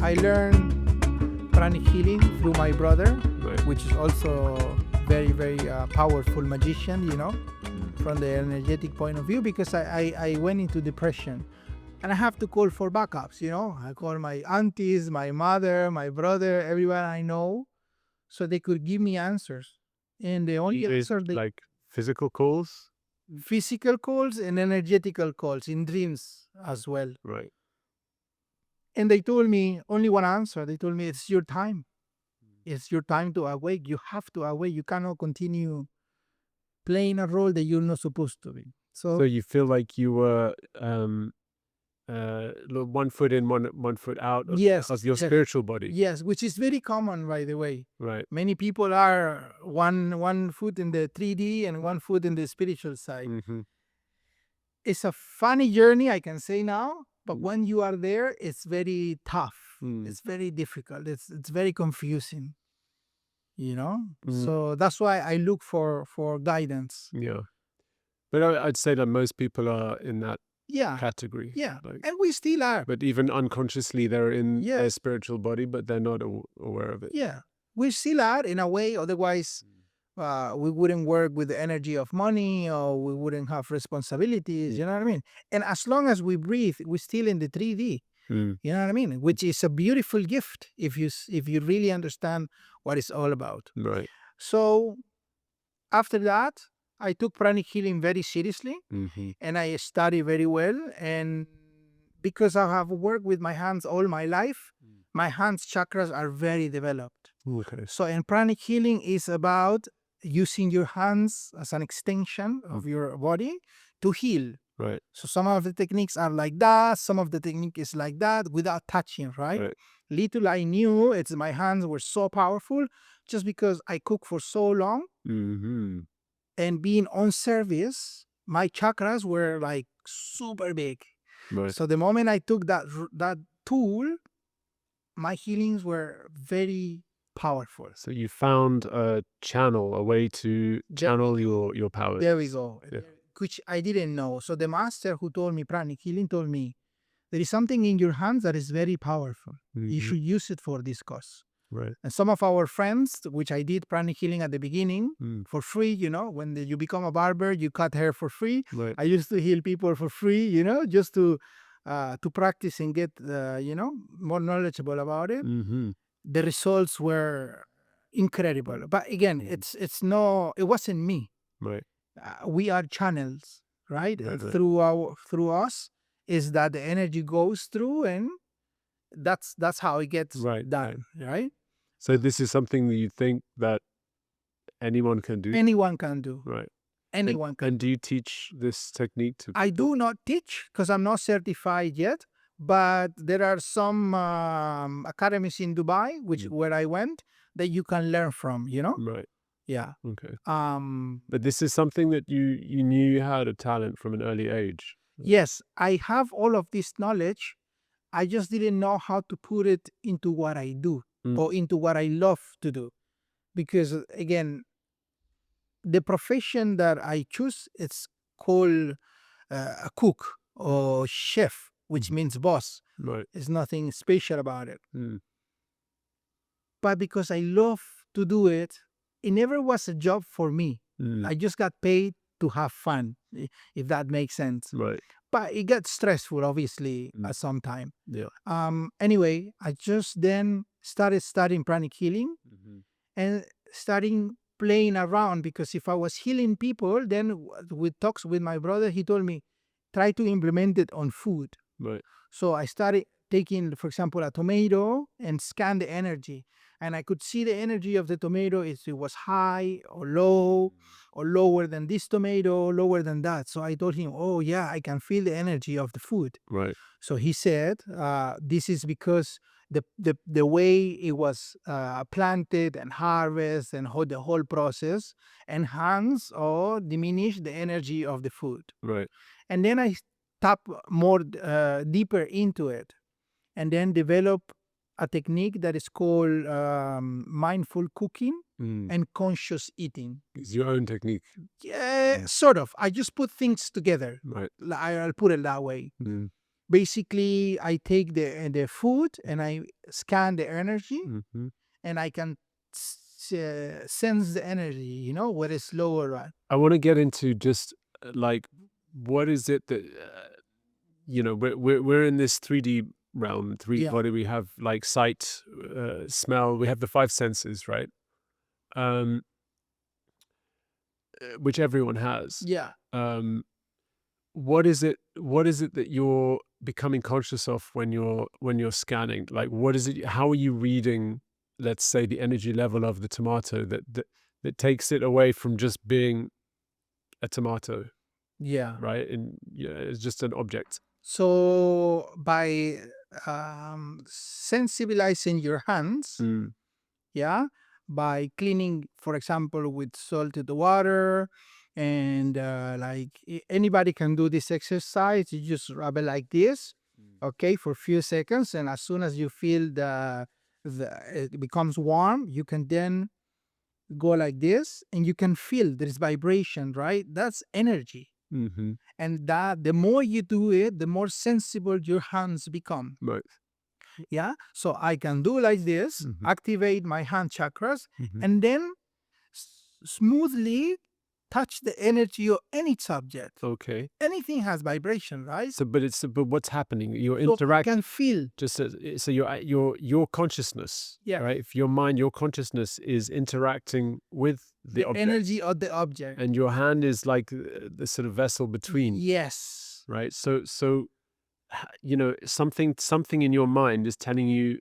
I learned pranic healing through my brother, Right. which is also very, very powerful magician, from the energetic point of view, because I went into depression and I have to call for backups, I call my aunties, my mother, my brother, everyone I know, so they could give me answers. And the only Is answer, they like physical calls? physical calls and energetical calls in dreams as well. Right. And they told me only one answer. They told me, it's your time. It's your time to awake. You have to awake. You cannot continue playing a role that you're not supposed to be. So So you feel like you were 1 foot in, one foot out yes, of your yes, spiritual body. yes, which is very common, by the way. Right. Many people are one foot in the 3D and 1 foot in the spiritual side. Mm-hmm. It's a funny journey, I can say now, but when you are there, it's very tough. It's very difficult. It's very confusing. So that's why I look for guidance. Yeah. But I'd say that most people are in that Yeah, category. yeah, Like, and we still are. but even unconsciously, they're in Yeah. their spiritual body, but they're not aware of it. Yeah, we still are in a way. Otherwise, we wouldn't work with the energy of money, or we wouldn't have responsibilities. You know what I mean? And as long as we breathe, we're still in the 3D. Mm. You know what I mean? Which is a beautiful gift if you really understand what it's all about. Right. So after that, I took pranic healing very seriously, Mm-hmm. and I studied very well. And because I have worked with my hands all my life, my hands chakras are very developed. Okay. So, and pranic healing is about using your hands as an extension of your body to heal. Right. So some of the techniques are like that, some of the technique is like that without touching, right? Right. Little I knew my hands were so powerful just because I cooked for so long, Mm-hmm. and being on service, my chakras were like super big. Right. So the moment I took that tool, my healings were very powerful. So you found a channel, a way to channel your powers. There we go. Yeah. Which I didn't know. So the master who told me pranic healing told me, there is something in your hands that is very powerful. You Mhm. should use it for this cause. Right. And some of our friends, which I did pranic healing at the beginning for free, when you become a barber, you cut hair for free. Right. I used to heal people for free, just to practice and get, more knowledgeable about it. Mm-hmm. The results were incredible. But again, it wasn't me. Right. We are channels, right? Right, right. Through us is that the energy goes through, and that's how it gets Right, done, right? So this is something that you think that anyone can do? Anyone can do. Right. Anyone can. And do you teach this technique to I do not teach because I'm not certified yet, but there are some academies in Dubai, where I went, that you can learn from. Right. Yeah. Okay. Um. But this is something that you knew you had a talent from an early age. Yes, I have all of this knowledge. I just didn't know how to put it into what I do or into what I love to do. Because again, the profession that I choose, it's called a cook or chef, which means boss. Right. There's nothing special about it. Mm. But because I love to do it, it never was a job for me. Mm. I just got paid to have fun, if that makes sense. Right. But it got stressful, obviously, at some time. Yeah. Anyway, I just then started studying pranic healing and starting playing around, because if I was healing people, then with talks with my brother, he told me, try to implement it on food. Right. So I started taking, for example, a tomato and scan the energy. And I could see the energy of the tomato, if it was high or low, or lower than this tomato, lower than that. So I told him, oh yeah, I can feel the energy of the food. Right. So he said, this is because the way it was planted and harvested and the whole process enhance or diminish the energy of the food. Right. And then I tap more deeper into it, and then develop a technique that is called mindful cooking and conscious eating. It's your own technique. Yeah, sort of. I just put things together. Right. I'll put it that way. basically I take the food and I scan the energy, Mm-hmm. and I can sense the energy, whether it's low or right. I want to get into just like what is it that we're in this 3D realm, three Yeah, body. We have like sight, smell. We have the five senses, right? Um, which everyone has. yeah, Um, what is it? What is it that you're becoming conscious of when you're scanning? Like, what is it? How are you reading? Let's say the energy level of the tomato that takes it away from just being a tomato, yeah. right? And yeah, it's just an object. So by sensibilizing your hands, Mm, yeah, by cleaning, for example, with salted water, and anybody can do this exercise. You just rub it like this, okay, for a few seconds, and as soon as you feel the it becomes warm, you can then go like this, and you can feel there's vibration, right? That's energy. mm-hmm. And that the more you do it, the more sensible your hands become. Right. Yeah. So I can do like this, Mm-hmm. activate my hand chakras, Mm-hmm. and then smoothly touch the energy of any subject. Okay. Anything has vibration, right? So, but what's happening? You're So I interact can feel. just so your consciousness, Yeah. right? If your mind, your consciousness is interacting with the The object, energy of the object. and your hand is like the sort of vessel between, Yes. right? So something in your mind is telling you,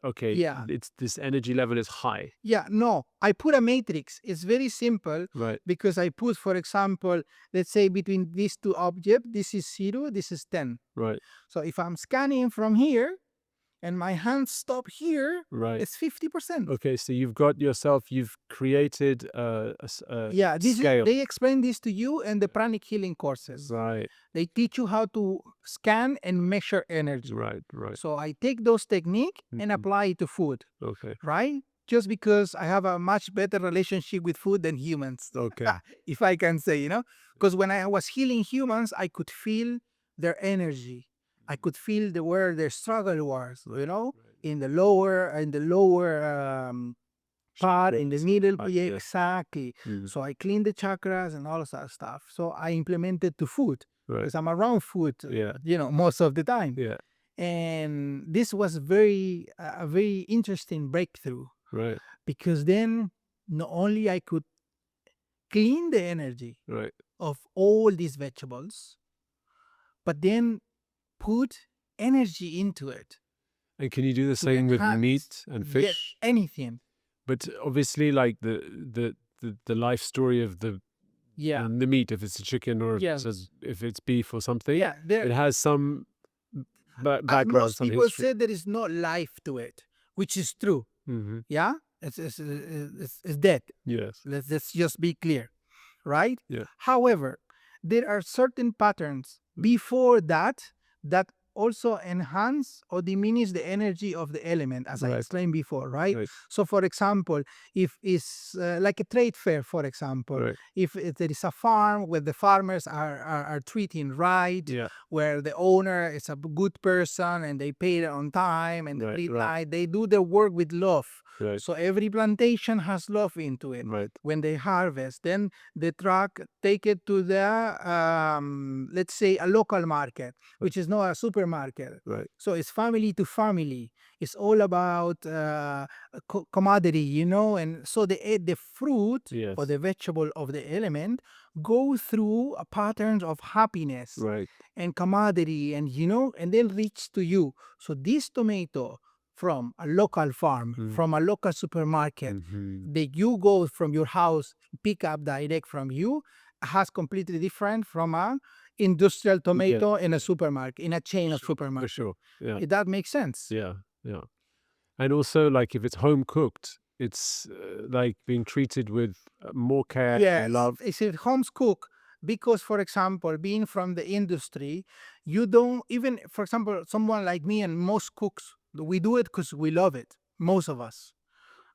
okay, Yeah. it's this energy level is high, Yeah, no, I put a matrix. It's very simple right? because I put, for example, let's say between these two objects, this is 0, this is 10. Right. So if I'm scanning from here and my hands stop here, Right. it's 50%. Okay, so you've created Yeah, this is, scale. they explain this to you in the Pranic healing courses. Right, They teach you how to scan and measure energy. right, right. So I take those technique and Mhm. apply it to food, Okay, right? Just because I have a much better relationship with food than humans, okay. if I can say, because when I was healing humans, I could feel their energy. I could feel where their struggle was, in the lower part, in the middle. Right, Yeah, yes. exactly. Mhm. So I cleaned the chakras and all of that stuff. So I implemented to food Right. because I'm around food, Yeah. most of the time. Yeah. And this was a very interesting breakthrough Right. because then not only I could clean the energy Right. of all these vegetables, but then put energy into it And can you do the to same with enhance meat and yes, fish? anything. But obviously, like the life story of Yeah. the meat, if it's a chicken or Yes. if it's beef or something, Yeah. it has some background, Most some people history. say there is no life to it, which is true. Mm-hmm. Yeah. It's dead. Yes. Let's just be clear, right? Yeah. However, there are certain patterns before that also enhance or diminish the energy of the element, as I Right. explained before, right? Right. So, for example, if it's like a trade fair, for example, Right. if there is a farm where the farmers are treating right, Yeah. where the owner is a good person and they pay it on time and Right, treat right. right, they do their work with love. Right. So every plantation has love into it. Right. When they harvest, then the truck take it to the let's say a local market, which is not a supermarket. Right. So it's family to family. It's all about commodity, and so the fruit Yes. or the vegetable of the element go through a patterns of happiness Right. and commodity, and then reach to you. So this tomato from a local farm, from a local supermarket, Mm-hmm. that you go from your house, pick up direct from you, has completely different from a industrial tomato in a supermarket, in a chain of For supermarket. sure. Yeah. That makes sense. Yeah. Yeah. And also, like, if it's home cooked, it's like being treated with more care and love. It's a home's cook because, for example, being from the industry, you don't even, for example, someone like me and most cooks, we do it because we love it, most of us,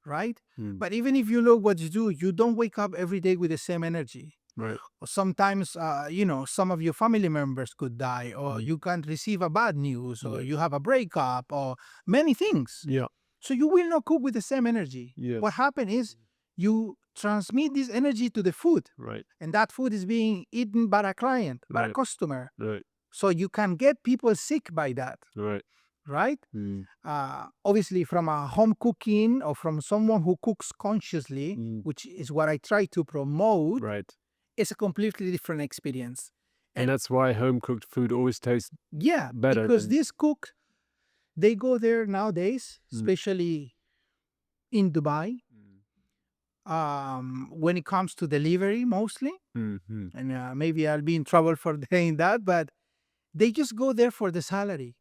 right? Mm. But even if you love what you do, you don't wake up every day with the same energy. Right. Or sometimes, some of your family members could die, or you can't receive a bad news, or Yes. you have a breakup, or many things. Yeah. So you will not cook with the same energy. Yes. What happened is you transmit this energy to the food, Right. and that food is being eaten by a client, by a Right. customer. Right. So you can get people sick by that, Right. right? Mm. Obviously, from a home cooking or from someone who cooks consciously, Mm. which is what I try to promote, Right. it's a completely different experience. And that's why home cooked food always tastes Yeah, better because than. these cooks, they go there nowadays, Mm. especially in Dubai, when it comes to delivery mostly. Mm-hmm. And maybe I'll be in trouble for saying that, but they just go there for the salary.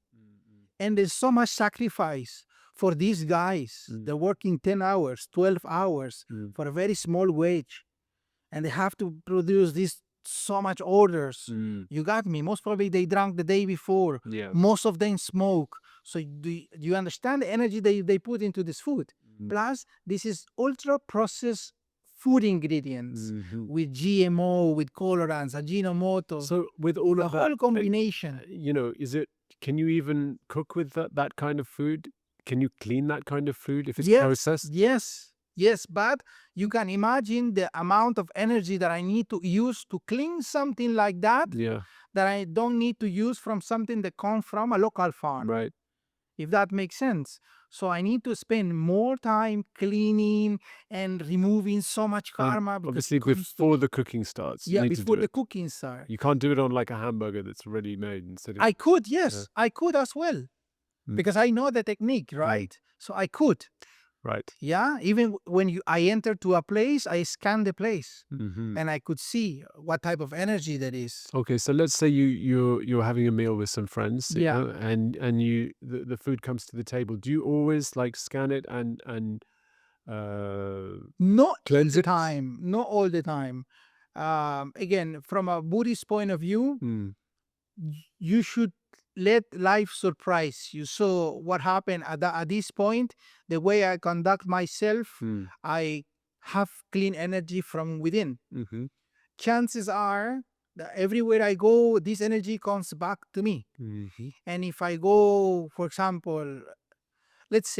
And there's so much sacrifice for these guys. They're working 10 hours, 12 hours for a very small wage. And they have to produce this so much orders. You got me. Most probably they drank the day before. Yeah. Most of them smoke. So do you understand the energy they put into this food? Plus, this is ultra processed food ingredients with GMO, with colorants, Ajinomoto. So with all The of that, whole combination. can you even cook with that kind of food? Can you clean that kind of food if it's Yes, processed? yes, but you can imagine the amount of energy that I need to use to clean something like that Yeah. that I don't need to use from something that comes from a local farm, Right. if that makes sense. So I need to spend more time cleaning and removing so much karma because Obviously, it comes before the cooking starts, you yeah, need to before do the it. cooking starts. You can't do it on like a hamburger that's already made instead of. I could, yes, I could as well, because I know the technique, right? So I could. Right. Yeah, even when I enter to a place, I scan the place, Mm-hmm. and I could see what type of energy that is. Okay, so let's say you're having a meal with some friends, Yeah. and the food comes to the table. Do you always like scan it and Not all cleanse the it? time. Not all the time. Again, from a Buddhist point of view, Mm. you should let life surprise you. So what happened at this point, the way I conduct myself, I have clean energy from within. Mm-hmm. Chances are that everywhere I go, this energy comes back to me. Mm-hmm. And if I go, for example, let's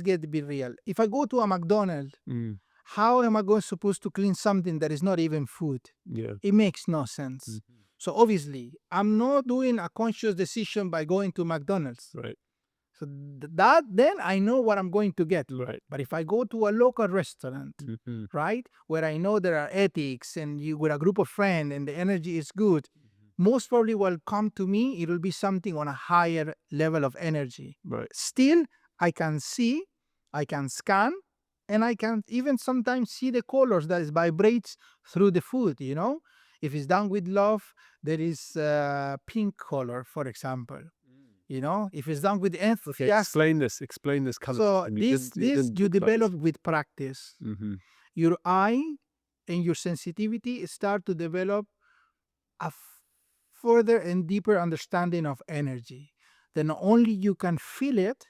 get to be real. If I go to a McDonald's, Mm. how am I supposed to clean something that is not even food? Yeah. It makes no sense. So obviously, I'm not doing a conscious decision by going to McDonald's. Right. So that then I know what I'm going to get. Right. But if I go to a local restaurant, Mm-hmm. right, where I know there are ethics and you with a group of friends and the energy is good, most probably will come to me. It will be something on a higher level of energy. Right. Still, I can see, I can scan, and I can even sometimes see the colors that it vibrates through the food. If it's done with love, there is pink color, for example. If it's done with Okay. enthusiasm. Explain this color So system. this you talk about this. develop with practice. Mm-hmm. Your eye and your sensitivity start to develop a further and deeper understanding of energy. Then not only you can feel it,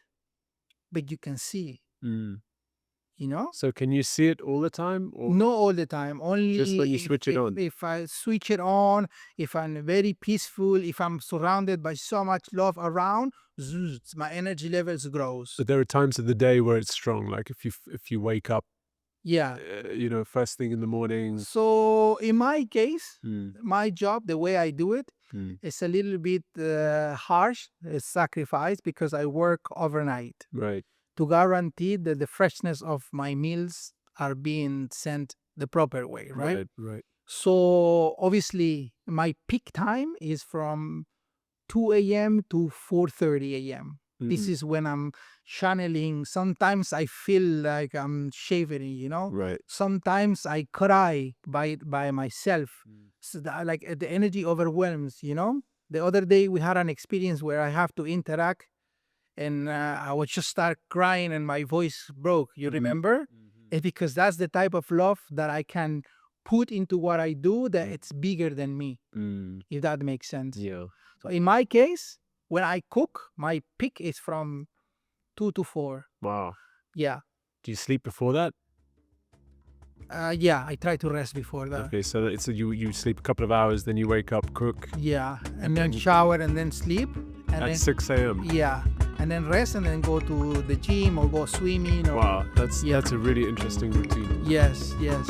but you can see it. Mm. You know? So can you see it all the time, or Not all the time. Only just when you switch it on? If I switch it on, if I'm very peaceful, if I'm surrounded by so much love around, my energy levels grows. But there are times of the day where it's strong, like if you wake up, Yeah. First thing in the morning. So in my case, Mm. my job, the way I do it, it's a little bit harsh. It's sacrifice because I work overnight Right. to guarantee that the freshness of my meals are being sent the proper way, right? Right. Right. So obviously my peak time is from 2 a.m. to 4:30 a.m. This is when I'm channeling. Sometimes I feel like I'm shivering, Right. Sometimes I cry by myself. So like the energy overwhelms, The other day we had an experience where I have to interact and I would just start crying and my voice broke. You remember? It's because that's the type of love that I can put into what I do that it's bigger than me, if that makes sense. Yeah. So in my case, when I cook, my peak is from 2 to 4. Wow. Yeah. Do you sleep before that? Yeah, I try to rest before that. Okay, so it's you sleep a couple of hours, then you wake up, cook Yeah, and then shower and then sleep, and at then 6 a.m. yeah, and then rest and then go to the gym or go swimming or Wow, that's Yeah. a really interesting routine. yes, yes.